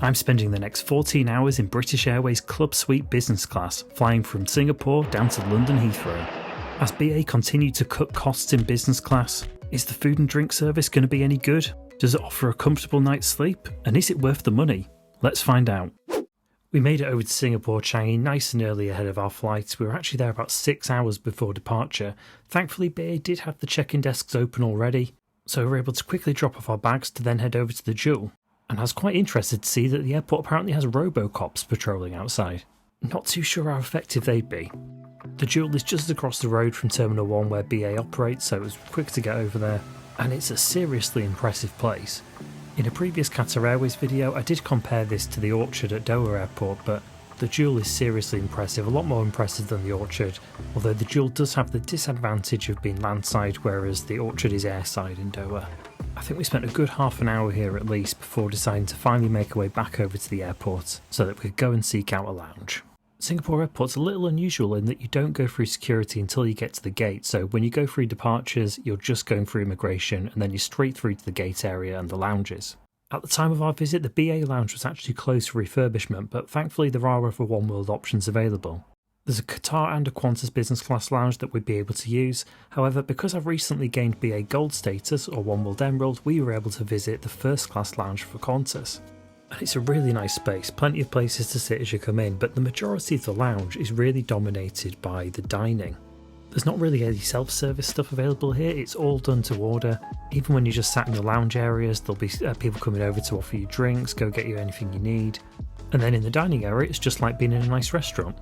I'm spending the next 14 hours in British Airways Club Suite Business Class, flying from Singapore down to London Heathrow. As BA continue to cut costs in business class, is the food and drink service going to be any good? Does it offer a comfortable night's sleep? And is it worth the money? Let's find out. We made it over to Singapore Changi nice and early ahead of our flight. We were actually there about 6 hours before departure. Thankfully, BA did have the check-in desks open already, so we were able to quickly drop off our bags to then head over to the Jewel. And I was quite interested to see that the airport apparently has robo-cops patrolling outside. Not too sure how effective they'd be. The Jewel is just across the road from Terminal 1 where BA operates, so it was quick to get over there, and it's a seriously impressive place. In a previous Qatar Airways video, I did compare this to the Orchard at Doha Airport, but the Jewel is seriously impressive, a lot more impressive than the Orchard, although the Jewel does have the disadvantage of being landside, whereas the Orchard is airside in Doha. I think we spent a good half an hour here at least before deciding to finally make our way back over to the airport so that we could go and seek out a lounge. Singapore Airport's a little unusual in that you don't go through security until you get to the gate, so when you go through departures you're just going through immigration and then you're straight through to the gate area and the lounges. At the time of our visit the BA lounge was actually closed for refurbishment, but thankfully there are other One World options available. There's a Qatar and a Qantas business class lounge that we'd be able to use, however because I've recently gained BA Gold status or One World Emerald, we were able to visit the first class lounge for Qantas. And it's a really nice space, plenty of places to sit as you come in, but the majority of the lounge is really dominated by the dining. There's not really any self-service stuff available here, it's all done to order. Even when you're just sat in the lounge areas, there'll be people coming over to offer you drinks, go get you anything you need. And then in the dining area, it's just like being in a nice restaurant.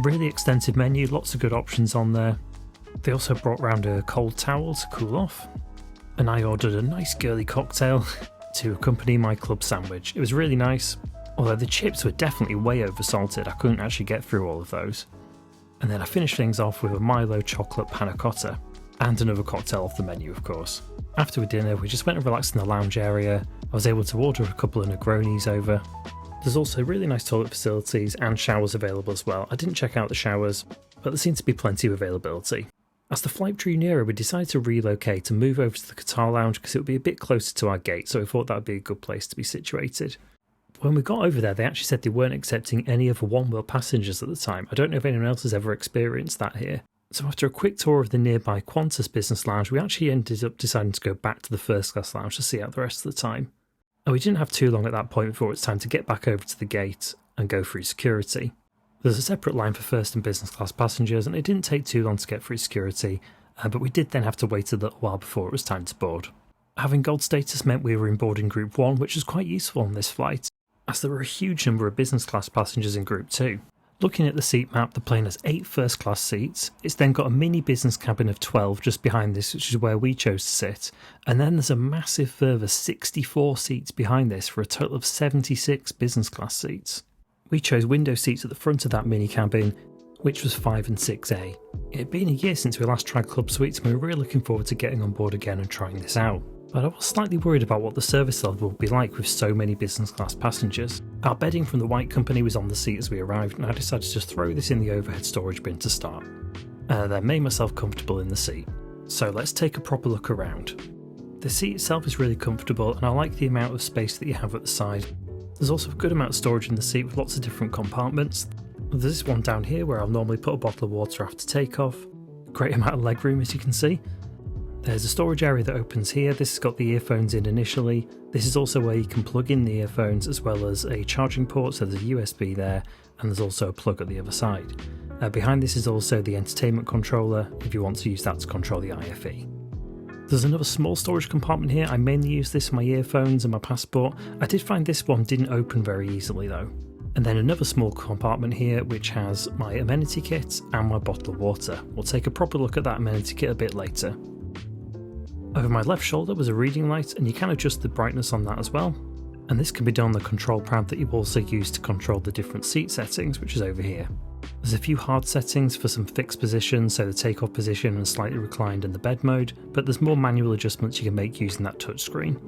Really extensive menu, lots of good options on there. They also brought round a cold towel to cool off. And I ordered a nice girly cocktail to accompany my club sandwich. It was really nice, although the chips were definitely way oversalted. I couldn't actually get through all of those. And then I finished things off with a Milo chocolate panna cotta, and another cocktail off the menu of course. After dinner we just went and relaxed in the lounge area. I was able to order a couple of Negronis over. There's also really nice toilet facilities and showers available as well. I didn't check out the showers, but there seemed to be plenty of availability. As the flight drew nearer, we decided to relocate and move over to the Qatar lounge because it would be a bit closer to our gate, so we thought that would be a good place to be situated. When we got over there, they actually said they weren't accepting any other One World passengers at the time. I don't know if anyone else has ever experienced that here. So after a quick tour of the nearby Qantas business lounge, we actually ended up deciding to go back to the first class lounge to see out the rest of the time. And we didn't have too long at that point before it's time to get back over to the gate and go through security. There's a separate line for first and business class passengers, and it didn't take too long to get through security, but we did then have to wait a little while before it was time to board. Having gold status meant we were in boarding group 1, which was quite useful on this flight, as there were a huge number of business class passengers in group 2. Looking at the seat map, the plane has 8 first class seats. It's then got a mini business cabin of 12 just behind this, which is where we chose to sit, and then there's a massive further 64 seats behind this for a total of 76 business class seats. We chose window seats at the front of that mini cabin, which was 5 and 6A. It had been a year since we last tried Club Suites and we were really looking forward to getting on board again and trying this out. But I was slightly worried about what the service level would be like with so many business class passengers. Our bedding from the White Company was on the seat as we arrived, and I decided to just throw this in the overhead storage bin to start. Then made myself comfortable in the seat. So let's take a proper look around. The seat itself is really comfortable and I like the amount of space that you have at the side. There's also a good amount of storage in the seat with lots of different compartments. There's this one down here where I'll normally put a bottle of water after takeoff. Great amount of legroom as you can see. There's a storage area that opens here. This has got the earphones in initially. This is also where you can plug in the earphones as well as a charging port, so there's a USB there, and there's also a plug at the other side. Behind this is also the entertainment controller if you want to use that to control the IFE. There's another small storage compartment here. I mainly use this for my earphones and my passport. I did find this one didn't open very easily though. And then another small compartment here which has my amenity kit and my bottle of water. We'll take a proper look at that amenity kit a bit later. Over my left shoulder was a reading light, and you can adjust the brightness on that as well. And this can be done on the control pad that you also use to control the different seat settings, which is over here. There's a few hard settings for some fixed positions, so the takeoff position and slightly reclined and the bed mode, but there's more manual adjustments you can make using that touchscreen.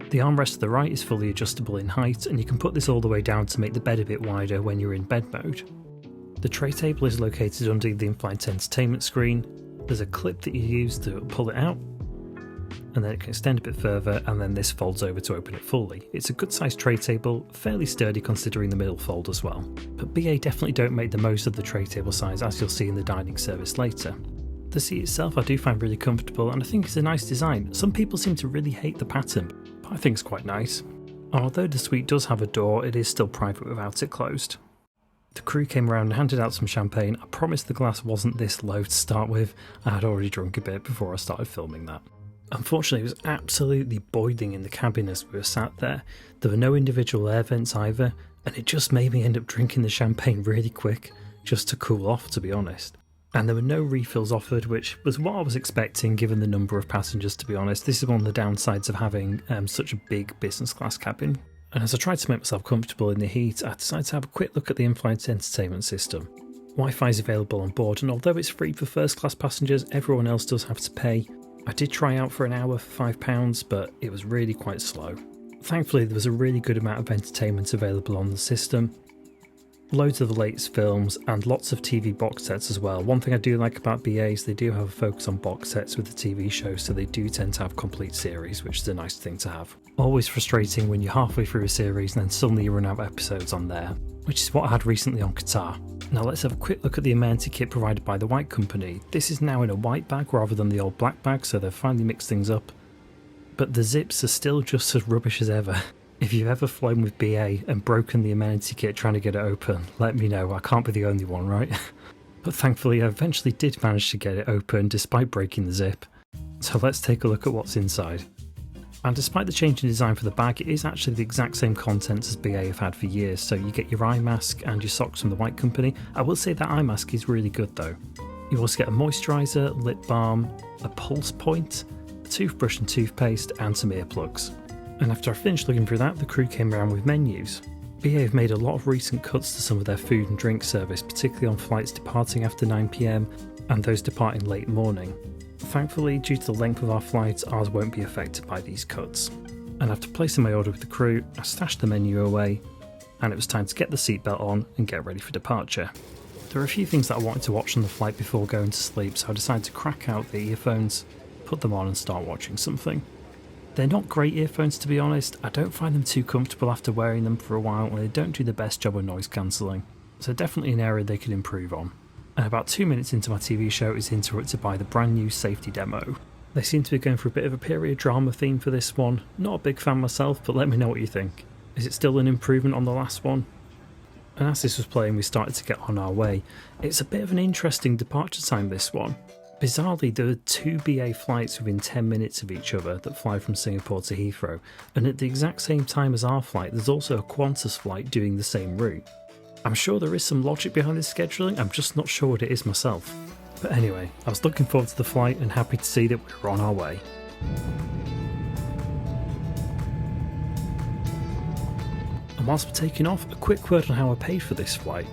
The armrest to the right is fully adjustable in height, and you can put this all the way down to make the bed a bit wider when you're in bed mode. The tray table is located under the in-flight entertainment screen. There's a clip that you use to pull it out. and then it can extend a bit further, and then this folds over to open it fully. It's a good sized tray table, fairly sturdy considering the middle fold as well. But BA definitely don't make the most of the tray table size, as you'll see in the dining service later. The seat itself I do find really comfortable, and I think it's a nice design. Some people seem to really hate the pattern, but I think it's quite nice. Although the suite does have a door, it is still private without it closed. The crew came around and handed out some champagne. I promised the glass wasn't this low to start with. I had already drunk a bit before I started filming that. Unfortunately, it was absolutely boiling in the cabin as we were sat there. There were no individual air vents either, and it just made me end up drinking the champagne really quick, just to cool off, to be honest. And there were no refills offered, which was what I was expecting given the number of passengers, to be honest. This is one of the downsides of having such a big business class cabin. And as I tried to make myself comfortable in the heat, I decided to have a quick look at the in-flight entertainment system. Wi-Fi is available on board, and although it's free for first class passengers, everyone else does have to pay. I did try out for an hour for £5, but it was really quite slow. Thankfully, there was a really good amount of entertainment available on the system. Loads of the latest films and lots of TV box sets as well. One thing I do like about BA is they do have a focus on box sets with the TV shows, so they do tend to have complete series, which is a nice thing to have. Always frustrating when you're halfway through a series and then suddenly you run out of episodes on there, which is what I had recently on Qatar. Now let's have a quick look at the amenity kit provided by the White Company. This is now in a white bag rather than the old black bag, so they've finally mixed things up. But the zips are still just as rubbish as ever. If you've ever flown with BA and broken the amenity kit trying to get it open, let me know. I can't be the only one, right? But thankfully I eventually did manage to get it open despite breaking the zip. So let's take a look at what's inside. And despite the change in design for the bag, it is actually the exact same contents as BA have had for years. So you get your eye mask and your socks from the White Company. I will say that eye mask is really good though. You also get a moisturiser, lip balm, a pulse point, a toothbrush and toothpaste, and some earplugs. And after I finished looking through that, the crew came around with menus. BA have made a lot of recent cuts to some of their food and drink service, particularly on flights departing after 9 PM and those departing late morning. Thankfully, due to the length of our flights, ours won't be affected by these cuts. And after placing my order with the crew, I stashed the menu away, and it was time to get the seatbelt on and get ready for departure. There are a few things that I wanted to watch on the flight before going to sleep, so I decided to crack out the earphones, put them on and start watching something. They're not great earphones, to be honest. I don't find them too comfortable after wearing them for a while, and they don't do the best job of noise cancelling. So definitely an area they could improve on. And about 2 minutes into my TV show, it's interrupted by the brand new safety demo. They seem to be going for a bit of a period drama theme for this one. Not a big fan myself, but let me know what you think. Is it still an improvement on the last one? And as this was playing, we started to get on our way. It's a bit of an interesting departure time, this one. Bizarrely, there are 2 BA flights within 10 minutes of each other that fly from Singapore to Heathrow, and at the exact same time as our flight, there's also a Qantas flight doing the same route. I'm sure there is some logic behind this scheduling, I'm just not sure what it is myself. But anyway, I was looking forward to the flight and happy to see that we were on our way. And whilst we're taking off, a quick word on how I paid for this flight.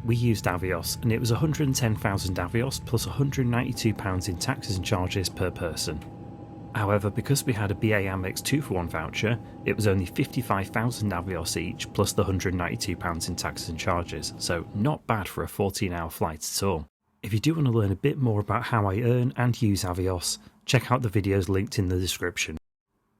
We used Avios, and it was 110,000 Avios plus £192 in taxes and charges per person. However, because we had a BA Amex 2-for-1 voucher, it was only 55,000 Avios each plus the £192 in taxes and charges, so not bad for a 14-hour flight at all. If you do want to learn a bit more about how I earn and use Avios, check out the videos linked in the description.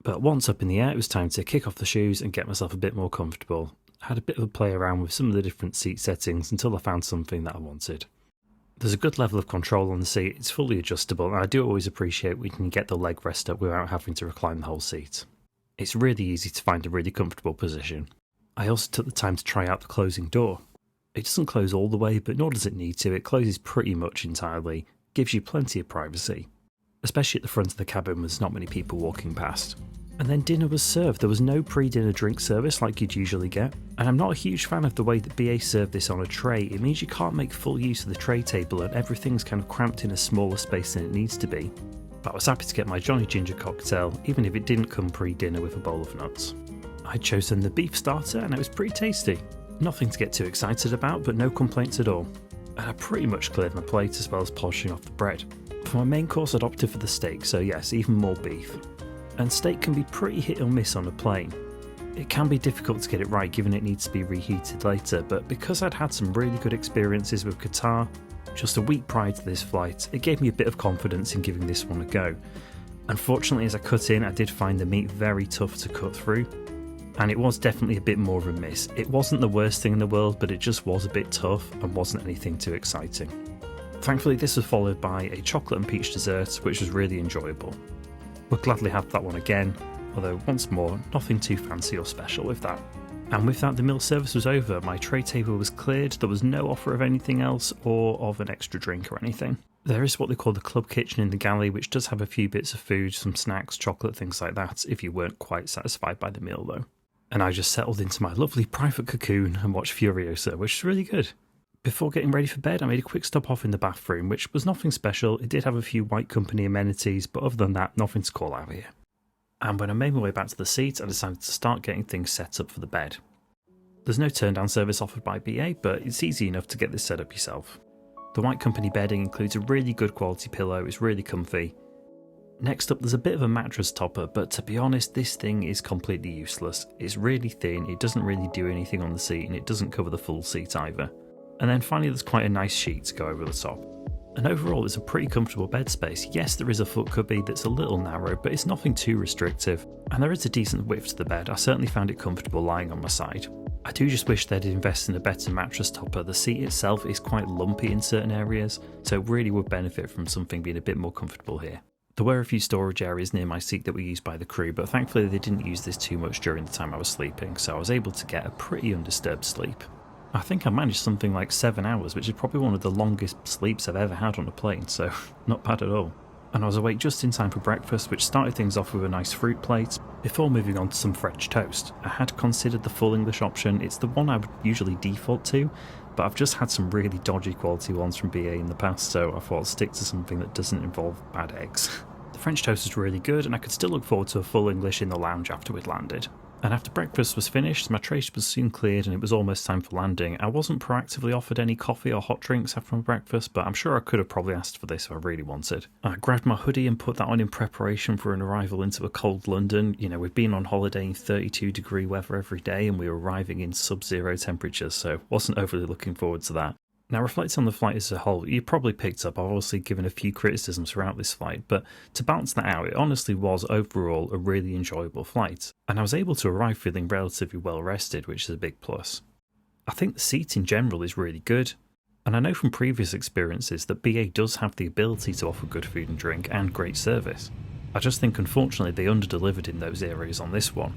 But once up in the air, it was time to kick off the shoes and get myself a bit more comfortable. I had a bit of a play around with some of the different seat settings until I found something that I wanted. There's a good level of control on the seat, it's fully adjustable, and I do always appreciate when you can get the leg rest up without having to recline the whole seat. It's really easy to find a really comfortable position. I also took the time to try out the closing door. It doesn't close all the way, but nor does it need to. It closes pretty much entirely, gives you plenty of privacy, especially at the front of the cabin when there's not many people walking past. And then dinner was served. There was no pre-dinner drink service like you'd usually get, and I'm not a huge fan of the way that BA served this on a tray. It means you can't make full use of the tray table and everything's kind of cramped in a smaller space than it needs to be. But I was happy to get my Johnny Ginger cocktail, even if it didn't come pre-dinner with a bowl of nuts. I'd chosen the beef starter and it was pretty tasty. Nothing to get too excited about, but no complaints at all. And I pretty much cleared my plate as well as polishing off the bread. For my main course I'd opted for the steak, so yes, even more beef. And steak can be pretty hit or miss on a plane. It can be difficult to get it right given it needs to be reheated later, but because I'd had some really good experiences with Qatar just a week prior to this flight, it gave me a bit of confidence in giving this one a go. Unfortunately, as I cut in, I did find the meat very tough to cut through, and it was definitely a bit more of a miss. It wasn't the worst thing in the world, but it just was a bit tough and wasn't anything too exciting. Thankfully, this was followed by a chocolate and peach dessert, which was really enjoyable. Would gladly have that one again, although once more, nothing too fancy or special with that. And with that, the meal service was over. My tray table was cleared, there was no offer of anything else or of an extra drink or anything. There is what they call the club kitchen in the galley, which does have a few bits of food, some snacks, chocolate, things like that, if you weren't quite satisfied by the meal though. And I just settled into my lovely private cocoon and watched Furiosa, which was really good. Before getting ready for bed, I made a quick stop off in the bathroom, which was nothing special. It did have a few White Company amenities, but other than that, nothing to call out here. And when I made my way back to the seat, I decided to start getting things set up for the bed. There's no turn-down service offered by BA, but it's easy enough to get this set up yourself. The White Company bedding includes a really good quality pillow, it's really comfy. Next up, there's a bit of a mattress topper, but to be honest, this thing is completely useless. It's really thin, it doesn't really do anything on the seat, and it doesn't cover the full seat either. And then finally, there's quite a nice sheet to go over the top. And overall, it's a pretty comfortable bed space. Yes, there is a foot cubby that's a little narrow, but it's nothing too restrictive. And there is a decent width to the bed. I certainly found it comfortable lying on my side. I do just wish they'd invest in a better mattress topper. The seat itself is quite lumpy in certain areas, so it really would benefit from something being a bit more comfortable here. There were a few storage areas near my seat that were used by the crew, but thankfully they didn't use this too much during the time I was sleeping, so I was able to get a pretty undisturbed sleep. I think I managed something like 7 hours, which is probably one of the longest sleeps I've ever had on a plane, so not bad at all. And I was awake just in time for breakfast, which started things off with a nice fruit plate, before moving on to some French toast. I had considered the full English option. It's the one I would usually default to, but I've just had some really dodgy quality ones from BA in the past, so I thought I'd stick to something that doesn't involve bad eggs. The French toast was really good, and I could still look forward to a full English in the lounge after we'd landed. And after breakfast was finished, my tray was soon cleared and it was almost time for landing. I wasn't proactively offered any coffee or hot drinks after my breakfast, but I'm sure I could have probably asked for this if I really wanted. I grabbed my hoodie and put that on in preparation for an arrival into a cold London. You know, we'd been on holiday in 32-degree weather every day and we were arriving in sub-zero temperatures, so wasn't overly looking forward to that. Now, reflecting on the flight as a whole, you probably picked up I've obviously given a few criticisms throughout this flight, but to balance that out, it honestly was overall a really enjoyable flight, and I was able to arrive feeling relatively well rested, which is a big plus. I think the seat in general is really good, and I know from previous experiences that BA does have the ability to offer good food and drink and great service. I just think unfortunately they underdelivered in those areas on this one.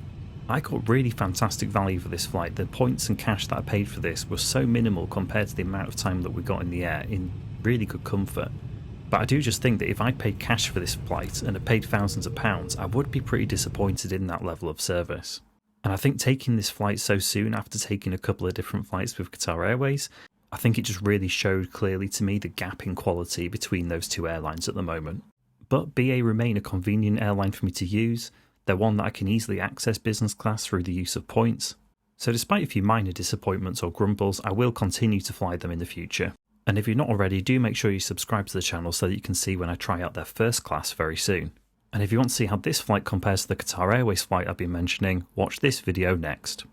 I got really fantastic value for this flight. The points and cash that I paid for this was so minimal compared to the amount of time that we got in the air in really good comfort. But I do just think that if I'd paid cash for this flight and had paid thousands of pounds, I would be pretty disappointed in that level of service. And I think taking this flight so soon after taking a couple of different flights with Qatar Airways, I think it just really showed clearly to me the gap in quality between those two airlines at the moment. But BA remain a convenient airline for me to use. They're one that I can easily access business class through the use of points. So despite a few minor disappointments or grumbles, I will continue to fly them in the future. And if you're not already, do make sure you subscribe to the channel so that you can see when I try out their first class very soon. And if you want to see how this flight compares to the Qatar Airways flight I've been mentioning, watch this video next.